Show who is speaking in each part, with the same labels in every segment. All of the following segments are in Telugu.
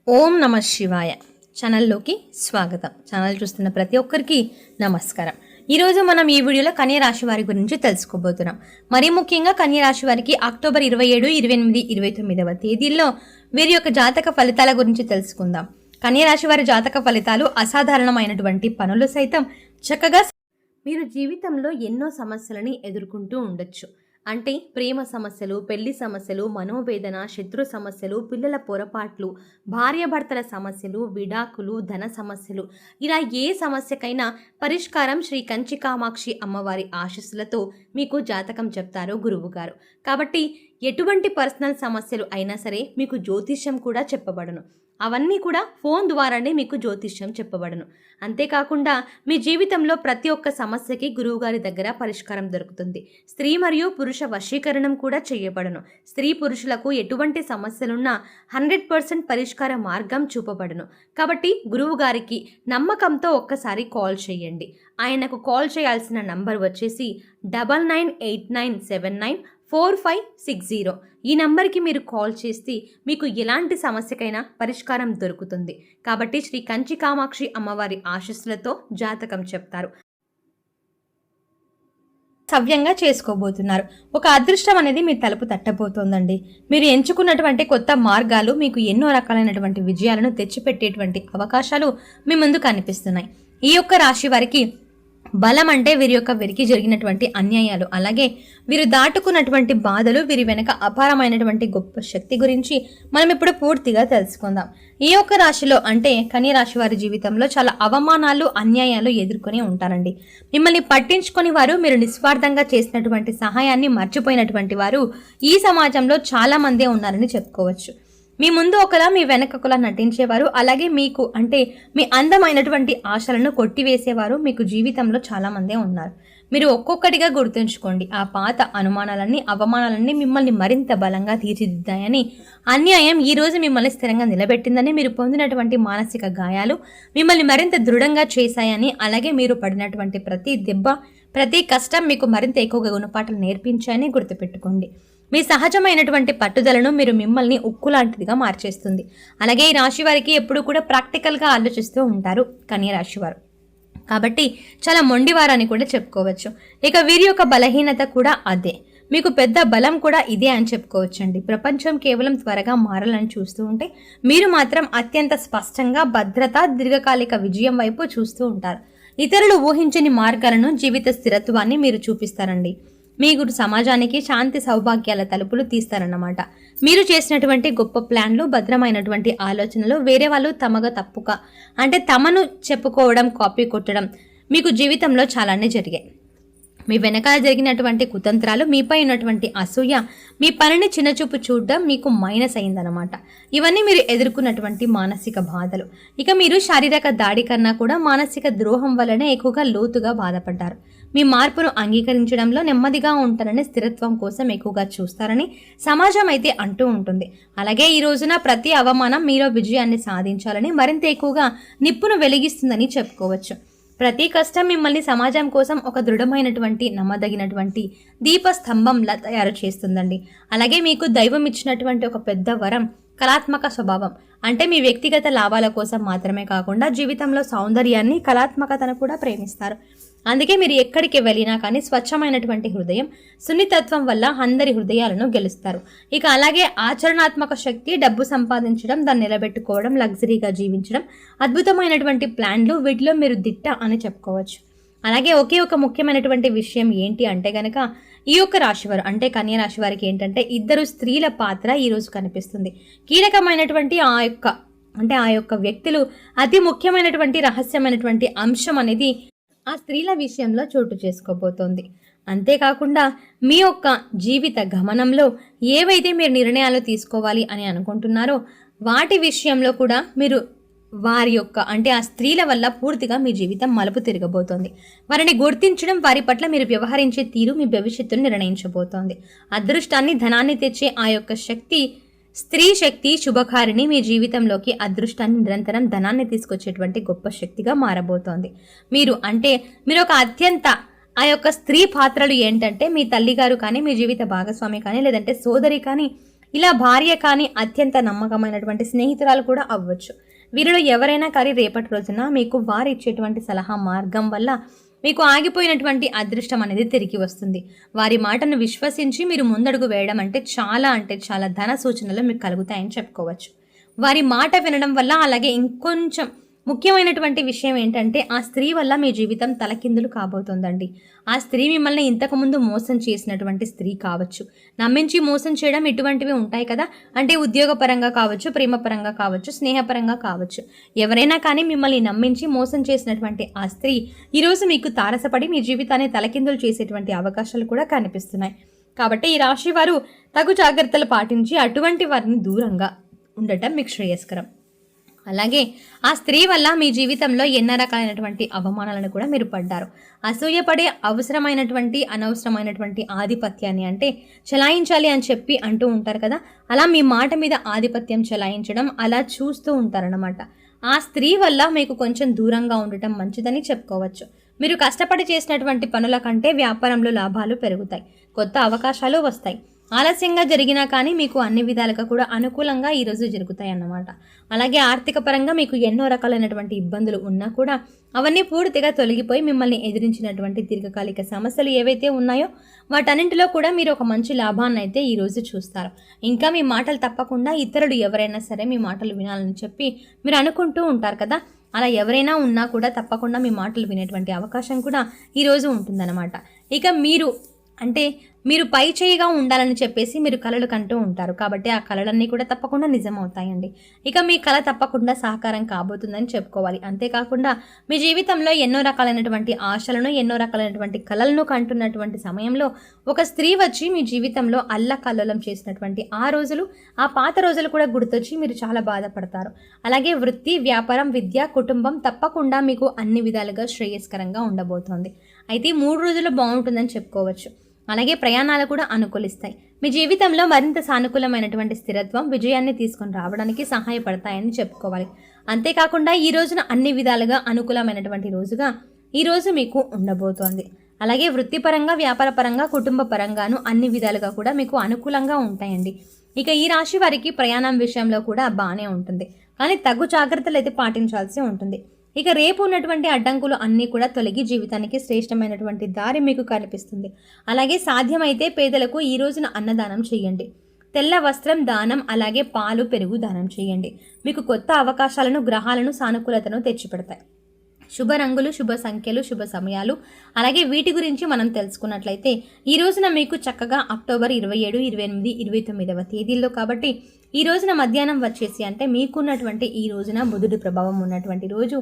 Speaker 1: ఓం నమ శివాయ ఛానల్లోకి స్వాగతం. ఛానల్ చూస్తున్న ప్రతి ఒక్కరికి నమస్కారం. ఈరోజు మనం ఈ వీడియోలో కన్యా రాశి వారి గురించి తెలుసుకోబోతున్నాం. మరీ ముఖ్యంగా కన్యా రాశి వారికి అక్టోబర్ 27, 28, 29వ తేదీల్లో వీరి యొక్క జాతక ఫలితాల గురించి తెలుసుకుందాం. కన్యా రాశి వారి జాతక ఫలితాలు అసాధారణమైనటువంటి పనులు సైతం చక్కగా మీరు జీవితంలో ఎన్నో సమస్యలని ఎదుర్కొంటూ ఉండొచ్చు. అంటే ప్రేమ సమస్యలు, పెళ్లి సమస్యలు, మనోవేదన, శత్రు సమస్యలు, పిల్లల పొరపాట్లు, భార్యాభర్తల సమస్యలు, విడాకులు, ధన సమస్యలు, ఇలా ఏ సమస్యకైనా పరిష్కారం శ్రీ కంచి కామాక్షి అమ్మవారి ఆశీస్సులతో మీకు జాతకం చెప్తారు గురువుగారు. కాబట్టి ఎటువంటి పర్సనల్ సమస్యలు అయినా సరే మీకు జ్యోతిష్యం కూడా చెప్పబడును. అవన్నీ కూడా ఫోన్ ద్వారానే మీకు జ్యోతిష్యం చెప్పబడును. అంతేకాకుండా మీ జీవితంలో ప్రతి ఒక్క సమస్యకి గురువుగారి దగ్గర పరిష్కారం దొరుకుతుంది. స్త్రీ మరియు పురుష వశీకరణం కూడా చేయబడును. స్త్రీ పురుషులకు ఎటువంటి సమస్యలున్నా 100% పరిష్కార మార్గం చూపబడును. కాబట్టి గురువుగారికి నమ్మకంతో ఒక్కసారి కాల్ చేయండి. ఆయనకు కాల్ చేయాల్సిన నంబర్ వచ్చేసి 9989794560. ఈ నంబర్కి మీరు కాల్ చేస్తే మీకు ఎలాంటి సమస్యకైనా పరిష్కారం దొరుకుతుంది. కాబట్టి శ్రీ కంచి కామాక్షి అమ్మవారి ఆశీస్సులతో జాతకం చెప్తారు. సవ్యంగా చేసుకోబోతున్నారు. ఒక అదృష్టం అనేది మీ తలుపు తట్టబోతోందండి. మీరు ఎంచుకున్నటువంటి కొత్త మార్గాలు మీకు ఎన్నో రకాలైనటువంటి విజయాలను తెచ్చిపెట్టేటువంటి అవకాశాలు మీ ముందు కనిపిస్తున్నాయి. ఈ యొక్క రాశి వారికి బలం అంటే వీరి యొక్క వీరికి జరిగినటువంటి అన్యాయాలు, అలాగే వీరు దాటుకున్నటువంటి బాధలు, వీరి వెనక అపారమైనటువంటి గొప్ప శక్తి గురించి మనం ఇప్పుడు పూర్తిగా తెలుసుకుందాం. ఈ యొక్క రాశిలో అంటే కన్యా రాశి వారి జీవితంలో చాలా అవమానాలు, అన్యాయాలు ఎదుర్కొని ఉంటారండి. మిమ్మల్ని పట్టించుకొని వారు, మీరు నిస్వార్థంగా చేసినటువంటి సహాయాన్ని మర్చిపోయినటువంటి వారు ఈ సమాజంలో చాలా మందే ఉన్నారని చెప్పుకోవచ్చు. మీ ముందు ఒకలా, మీ వెనక ఒకలా నటించేవారు, అలాగే మీకు అంటే మీ అందమైనటువంటి ఆశలను కొట్టివేసేవారు మీకు జీవితంలో చాలా మందే ఉన్నారు. మీరు ఒక్కొక్కటిగా గుర్తుంచుకోండి. ఆ పాత అనుమానాలన్నీ, అవమానాలన్నీ మిమ్మల్ని మరింత బలంగా తీర్చిదిద్దాయని, అన్యాయం ఈ రోజు మిమ్మల్ని స్థిరంగా నిలబెట్టిందని, మీరు పొందినటువంటి మానసిక గాయాలు మిమ్మల్ని మరింత దృఢంగా చేశాయని, అలాగే మీరు పడినటువంటి ప్రతి దెబ్బ, ప్రతి కష్టం మీకు మరింత ఎక్కువగా గుణపాఠాలు నేర్పించాయని గుర్తుపెట్టుకోండి. మీ సహజమైనటువంటి పట్టుదలను మీరు మిమ్మల్ని ఉక్కులాంటిదిగా మార్చేస్తుంది. అలాగే ఈ రాశి వారికి ఎప్పుడు కూడా ప్రాక్టికల్గా ఆలోచిస్తూ ఉంటారు కన్యా రాశి వారు. కాబట్టి చాలా మొండివారని కూడా చెప్పుకోవచ్చు. ఇక వీరి యొక్క బలహీనత కూడా అదే. మీకు పెద్ద బలం కూడా ఇదే అని చెప్పుకోవచ్చండి. ప్రపంచం కేవలం త్వరగా మారాలని చూస్తూ ఉంటే మీరు మాత్రం అత్యంత స్పష్టంగా భద్రత, దీర్ఘకాలిక విజయం వైపు చూస్తూ ఉంటారు. ఇతరులు ఊహించని మార్గాలను, జీవిత స్థిరత్వాన్ని మీరు చూపిస్తారండి. మీకు సమాజానికి శాంతి సౌభాగ్యాల తలుపులు తీస్తారన్నమాట. మీరు చేసినటువంటి గొప్ప ప్లాన్లు, భద్రమైనటువంటి ఆలోచనలు వేరే వాళ్ళు తప్పుగా అంటే తమను చెప్పుకోవడం, కాపీ కొట్టడం మీకు జీవితంలో చాలానే జరిగాయి. మీ వెనకాల జరిగినటువంటి కుతంత్రాలు, మీపై ఉన్నటువంటి అసూయ, మీ పనిని చిన్నచూపు చూడడం మీకు మైనస్ అయిందనమాట. ఇవన్నీ మీరు ఎదుర్కొన్నటువంటి మానసిక బాధలు. ఇక మీరు శారీరక దాడి కన్నా కూడా మానసిక ద్రోహం వల్లనే ఎక్కువగా లోతుగా బాధపడ్డారు. మీ మార్పును అంగీకరించడంలో నెమ్మదిగా ఉంటారని, స్థిరత్వం కోసం ఎక్కువగా చూస్తారని సమాజం అయితే అంటూ ఉంటుంది. అలాగే ఈ రోజున ప్రతి అవమానం మీలో విజయాన్ని సాధించాలని, మరింత ఎక్కువగా నిప్పును వెలిగిస్తుందని చెప్పుకోవచ్చు. ప్రతి కష్టం మిమ్మల్ని సమాజం కోసం ఒక దృఢమైనటువంటి, నమ్మదగినటువంటి దీపస్తంభంలా తయారు చేస్తుందండి. అలాగే మీకు దైవం ఇచ్చినటువంటి ఒక పెద్ద వరం కళాత్మక స్వభావం. అంటే మీ వ్యక్తిగత లాభాల కోసం మాత్రమే కాకుండా జీవితంలో సౌందర్యాన్ని, కళాత్మకతను కూడా ప్రేమిస్తారు. అందుకే మీరు ఎక్కడికి వెళ్ళినా కానీ స్వచ్ఛమైనటువంటి హృదయం, సున్నితత్వం వల్ల అందరి హృదయాలను గెలుస్తారు. ఇక అలాగే ఆచరణాత్మక శక్తి, డబ్బు సంపాదించడం, దాన్ని నిలబెట్టుకోవడం, లగ్జరీగా జీవించడం, అద్భుతమైనటువంటి ప్లాన్లు, వీటిలో మీరు దిట్ట అని చెప్పుకోవచ్చు. అలాగే ఒకే ఒక ముఖ్యమైనటువంటి విషయం ఏంటి అంటే గనక ఈ యొక్క రాశివారు అంటే కన్యా రాశి వారికి ఏంటంటే ఇద్దరు స్త్రీల పాత్ర ఈరోజు కనిపిస్తుంది. కీలకమైనటువంటి ఆ యొక్క వ్యక్తులు అతి ముఖ్యమైనటువంటి రహస్యమైనటువంటి అంశం అనేది ఆ స్త్రీల విషయంలో చోటు చేసుకోబోతోంది. అంతేకాకుండా మీ యొక్క జీవిత గమనంలో ఏవైతే మీరు నిర్ణయాలు తీసుకోవాలి అని అనుకుంటున్నారో వాటి విషయంలో కూడా మీరు వారి యొక్క అంటే ఆ స్త్రీల వల్ల పూర్తిగా మీ జీవితం మలుపు తిరగబోతోంది. వారిని గుర్తించడం, వారి పట్ల మీరు వ్యవహరించే తీరు మీ భవిష్యత్తును నిర్ణయించబోతోంది. అదృష్టాన్ని, ధనాన్ని తెచ్చే ఆ యొక్క శక్తి, స్త్రీ శక్తి శుభకారిణి మీ జీవితంలోకి అదృష్టాన్ని, నిరంతరం ధనాన్ని తీసుకొచ్చేటువంటి గొప్ప శక్తిగా మారబోతోంది. మీరు ఒక అత్యంత ఆ యొక్క స్త్రీ పాత్రలు ఏంటంటే మీ తల్లిగారు కానీ, మీ జీవిత భాగస్వామి కానీ, లేదంటే సోదరి కానీ, ఇలా భార్య కానీ అత్యంత నమ్మకమైనటువంటి స్నేహితురాలు కూడా అవ్వచ్చు. వీరిలో ఎవరైనా కానీ రేపటి రోజున మీకు వారు ఇచ్చేటువంటి సలహా మార్గం వల్ల మీకు ఆగిపోయినటువంటి అదృష్టం అనేది తిరిగి వస్తుంది. వారి మాటను విశ్వసించి మీరు ముందడుగు వేయడం అంటే చాలా ధన సూచనలు మీకు కలుగుతాయని చెప్పుకోవచ్చు. వారి మాట వినడం వల్ల, అలాగే ఇంకొంచెం ముఖ్యమైనటువంటి విషయం ఏంటంటే ఆ స్త్రీ వల్ల మీ జీవితం తలకిందులు కాబోతోందండి. ఆ స్త్రీ మిమ్మల్ని ఇంతకుముందు మోసం చేసినటువంటి స్త్రీ కావచ్చు. నమ్మించి మోసం చేయడం ఇటువంటివి ఉంటాయి కదా. అంటే ఉద్యోగపరంగా కావచ్చు, ప్రేమపరంగా కావచ్చు, స్నేహపరంగా కావచ్చు. ఎవరైనా కానీ మిమ్మల్ని నమ్మించి మోసం చేసినటువంటి ఆ స్త్రీ ఈరోజు మీకు తారసపడి మీ జీవితాన్ని తలకిందులు చేసేటువంటి అవకాశాలు కూడా కనిపిస్తున్నాయి. కాబట్టి ఈ రాశి వారు తగు జాగ్రత్తలు పాటించి అటువంటి వారిని దూరంగా ఉండటం మీకు శ్రేయస్కరం. అలాగే ఆ స్త్రీ వల్ల మీ జీవితంలో ఎన్నో రకాలైనటువంటి అవమానాలను కూడా మీరు పడ్డారు. అసూయపడే అనవసరమైనటువంటి ఆధిపత్యాన్ని అంటే చెలాయించాలి అని చెప్పి అంటూ ఉంటారు కదా, అలా మీ మాట మీద ఆధిపత్యం చెలాయించడం అలా చూస్తూ ఉంటారన్నమాట. ఆ స్త్రీ వల్ల మీకు కొంచెం దూరంగా ఉండటం మంచిదని చెప్పుకోవచ్చు. మీరు కష్టపడి చేసినటువంటి పనుల కంటే వ్యాపారంలో లాభాలు పెరుగుతాయి, కొత్త అవకాశాలు వస్తాయి. ఆలస్యంగా జరిగినా కానీ మీకు అన్ని విధాలుగా కూడా అనుకూలంగా ఈరోజు జరుగుతాయి అన్నమాట. అలాగే ఆర్థిక పరంగా మీకు ఎన్నో రకాలైనటువంటి ఇబ్బందులు ఉన్నా కూడా అవన్నీ పూర్తిగా తొలగిపోయి మిమ్మల్ని ఎదిరించినటువంటి దీర్ఘకాలిక సమస్యలు ఏవైతే ఉన్నాయో వాటన్నింటిలో కూడా మీరు ఒక మంచి లాభాన్ని అయితే ఈరోజు చూస్తారు. ఇంకా మీ మాటలు తప్పకుండా ఇతరులు ఎవరైనా సరే మీ మాటలు వినాలని చెప్పి మీరు అనుకుంటూ ఉంటారు కదా, అలా ఎవరైనా ఉన్నా కూడా తప్పకుండా మీ మాటలు వినేటువంటి అవకాశం కూడా ఈరోజు ఉంటుందన్నమాట. ఇక మీరు పై చేయిగా ఉండాలని చెప్పేసి మీరు కలలు కంటూ ఉంటారు. కాబట్టి ఆ కలలన్నీ కూడా తప్పకుండా నిజమవుతాయండి. ఇక మీ కళ తప్పకుండా సహకారం కాబోతుందని చెప్పుకోవాలి. అంతేకాకుండా మీ జీవితంలో ఎన్నో రకాలైనటువంటి ఆశలను, ఎన్నో రకాలైనటువంటి కలలను కంటున్నటువంటి సమయంలో ఒక స్త్రీ వచ్చి మీ జీవితంలో అల్లకల్లోలం చేసినటువంటి ఆ పాత రోజులు కూడా గుర్తొచ్చి మీరు చాలా బాధపడతారు. అలాగే వృత్తి, వ్యాపారం, విద్య, కుటుంబం తప్పకుండా మీకు అన్ని విధాలుగా శ్రేయస్కరంగా ఉండబోతోంది. అయితే 3 రోజులు బాగుంటుందని చెప్పుకోవచ్చు. అలాగే ప్రయాణాలు కూడా అనుకూలిస్తాయి. మీ జీవితంలో మరింత సానుకూలమైనటువంటి స్థిరత్వం, విజయాన్ని తీసుకొని రావడానికి సహాయపడతాయని చెప్పుకోవాలి. అంతేకాకుండా ఈ రోజున అన్ని విధాలుగా అనుకూలమైనటువంటి రోజుగా ఈ రోజు మీకు ఉండబోతోంది. అలాగే వృత్తిపరంగా, వ్యాపారపరంగా, కుటుంబ పరంగాను అన్ని విధాలుగా కూడా మీకు అనుకూలంగా ఉంటాయండి. ఇక ఈ రాశి వారికి ప్రయాణం విషయంలో కూడా బాగానే ఉంటుంది, కానీ తగు జాగ్రత్తలు అయితే పాటించాల్సి ఉంటుంది. ఇక రేపు ఉన్నటువంటి అడ్డంకులు అన్నీ కూడా తొలగి జీవితానికి శ్రేష్టమైనటువంటి దారి మీకు కనిపిస్తుంది. అలాగే సాధ్యమైతే పేదలకు ఈ రోజున అన్నదానం చేయండి. తెల్ల వస్త్రం దానం, అలాగే పాలు, పెరుగు దానం చేయండి. మీకు కొత్త అవకాశాలను, గ్రహాలను, సానుకూలతను తెచ్చిపెడతాయి. శుభ రంగులు, శుభ సంఖ్యలు, శుభ సమయాలు, అలాగే వీటి గురించి మనం తెలుసుకున్నట్లయితే ఈ రోజున మీకు చక్కగా అక్టోబర్ 27, 28, 29వ తేదీల్లో, కాబట్టి ఈ రోజున మధ్యాహ్నం వచ్చేసి అంటే మీకున్నటువంటి ఈ రోజున బుధుడి ప్రభావం ఉన్నటువంటి రోజు.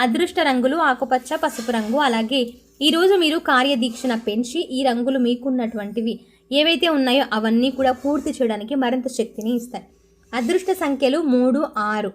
Speaker 1: అదృష్ట రంగులు ఆకుపచ్చ, పసుపు రంగు. అలాగే ఈ రోజు మీరు కార్యదీక్షణ పెంచి ఈ రంగులు మీకున్నటువంటివి ఏవైతే ఉన్నాయో అవన్నీ కూడా పూర్తి చేయడానికి మరింత శక్తిని ఇస్తాయి. అదృష్ట సంఖ్యలు 3, 6.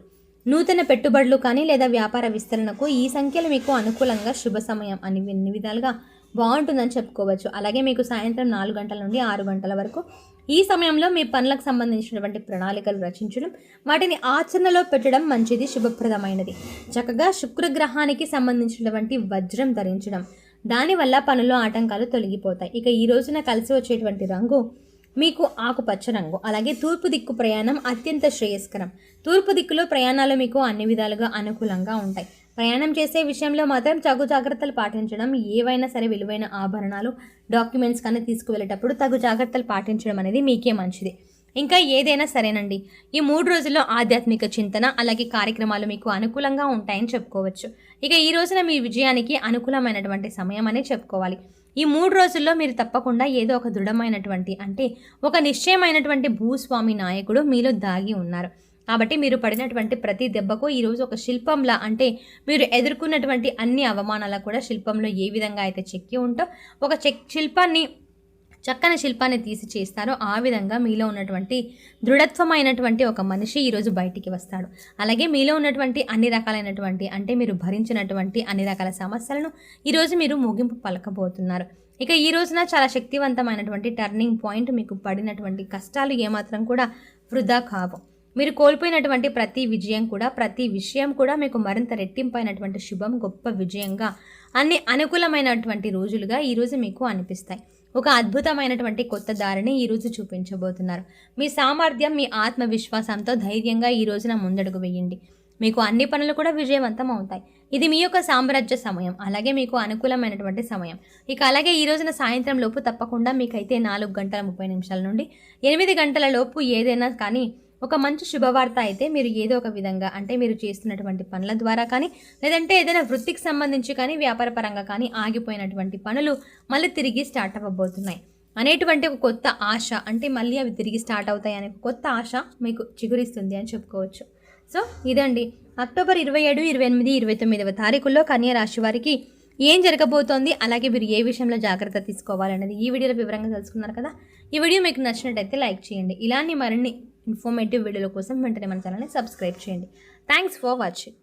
Speaker 1: నూతన పెట్టుబడులు కానీ లేదా వ్యాపార విస్తరణకు ఈ సంఖ్యలు మీకు అనుకూలంగా శుభ సమయం అని ఎన్ని విధాలుగా బాగుంటుందని చెప్పుకోవచ్చు. అలాగే మీకు సాయంత్రం 4 గంటల నుండి 6 గంటల వరకు ఈ సమయంలో మీ పనులకు సంబంధించినటువంటి ప్రణాళికలు రచించడం, వాటిని ఆచరణలో పెట్టడం మంచిది, శుభప్రదమైనది. చక్కగా శుక్రగ్రహానికి సంబంధించినటువంటి వజ్రం ధరించడం, దానివల్ల పనుల్లో ఆటంకాలు తొలగిపోతాయి. ఇక ఈ రోజున కలిసి వచ్చేటువంటి రంగు మీకు ఆకుపచ్చ రంగు. అలాగే తూర్పు దిక్కు ప్రయాణం అత్యంత శ్రేయస్కరం. తూర్పు దిక్కులో ప్రయాణాలు మీకు అన్ని విధాలుగా అనుకూలంగా ఉంటాయి. ప్రయాణం చేసే విషయంలో మాత్రం తగు జాగ్రత్తలు పాటించడం, ఏవైనా సరే విలువైన ఆభరణాలు, డాక్యుమెంట్స్ కానీ తీసుకువెళ్ళేటప్పుడు తగు జాగ్రత్తలు పాటించడం అనేది మీకే మంచిది. ఇంకా ఏదైనా సరేనండి, ఈ 3 రోజుల్లో ఆధ్యాత్మిక చింతన, అలాగే కార్యక్రమాలు మీకు అనుకూలంగా ఉంటాయని చెప్పుకోవచ్చు. ఇక ఈ రోజున మీ విజయానికి అనుకూలమైనటువంటి సమయం అనే చెప్పుకోవాలి. ఈ 3 రోజుల్లో మీరు తప్పకుండా ఏదో ఒక దృఢమైనటువంటి అంటే ఒక నిశ్చయమైనటువంటి భూస్వామి నాయకుడు మీలో దాగి ఉన్నారు. కాబట్టి మీరు పడినటువంటి ప్రతి దెబ్బకు ఈరోజు ఒక శిల్పంలా, అంటే మీరు ఎదుర్కొన్నటువంటి అన్ని అవమానాలకు కూడా శిల్పంలో ఏ విధంగా అయితే చెక్కి ఉంటో ఒక చక్కని శిల్పాన్ని తీసి చేస్తారో ఆ విధంగా మీలో ఉన్నటువంటి దృఢత్వమైనటువంటి ఒక మనిషి ఈరోజు బయటికి వస్తాడు. అలాగే మీలో ఉన్నటువంటి అన్ని రకాలైనటువంటి అంటే మీరు భరించినటువంటి అన్ని రకాల సమస్యలను ఈరోజు మీరు ముగింపు పలకబోతున్నారు. ఇక ఈ రోజున చాలా శక్తివంతమైనటువంటి టర్నింగ్ పాయింట్. మీకు పడినటువంటి కష్టాలు ఏమాత్రం కూడా వృధా కావు. మీరు కోల్పోయినటువంటి ప్రతి విషయం కూడా మీకు మరింత రెట్టింపైనటువంటి శుభం, గొప్ప విజయంగా, అన్ని అనుకూలమైనటువంటి రోజులుగా ఈరోజు మీకు అనిపిస్తాయి. ఒక అద్భుతమైనటువంటి కొత్త దారిని ఈరోజు చూపించబోతున్నారు. మీ సామర్థ్యం, మీ ఆత్మవిశ్వాసంతో ధైర్యంగా ఈ రోజున ముందడుగు వేయండి. మీకు అన్ని పనులు కూడా విజయవంతం అవుతాయి. ఇది మీ యొక్క సామ్రాజ్య సమయం, అలాగే మీకు అనుకూలమైనటువంటి సమయం. ఇక అలాగే ఈ రోజున సాయంత్రం లోపు తప్పకుండా మీకైతే 4:30 నుండి 8 గంటల లోపు ఏదైనా కానీ ఒక మంచి శుభవార్త అయితే మీరు ఏదో ఒక విధంగా, అంటే మీరు చేస్తున్నటువంటి పనుల ద్వారా కానీ, లేదంటే ఏదైనా వృత్తికి సంబంధించి కానీ, వ్యాపార పరంగా కానీ ఆగిపోయినటువంటి పనులు మళ్ళీ తిరిగి స్టార్ట్ అవ్వబోతున్నాయి అనేటువంటి ఒక కొత్త ఆశ, అంటే మళ్ళీ అవి తిరిగి స్టార్ట్ అవుతాయి అనే కొత్త ఆశ మీకు చిగురిస్తుంది అని చెప్పుకోవచ్చు. సో ఇదండి అక్టోబర్ 27, 28, 29వ తారీఖుల్లో కన్యా రాశి వారికి ఏం జరగబోతోంది, అలాగే మీరు ఏ విషయంలో జాగ్రత్త తీసుకోవాలనేది ఈ వీడియోలో వివరంగా తెలుసుకున్నారు కదా. ఈ వీడియో మీకు నచ్చినట్టయితే లైక్ చేయండి. ఇలాంటి మరిన్ని ఇన్ఫర్మేటివ్ వీడియోల కోసం వెంటనే మన ఛానల్ని సబ్స్క్రైబ్ చేయండి. Thanks for watching.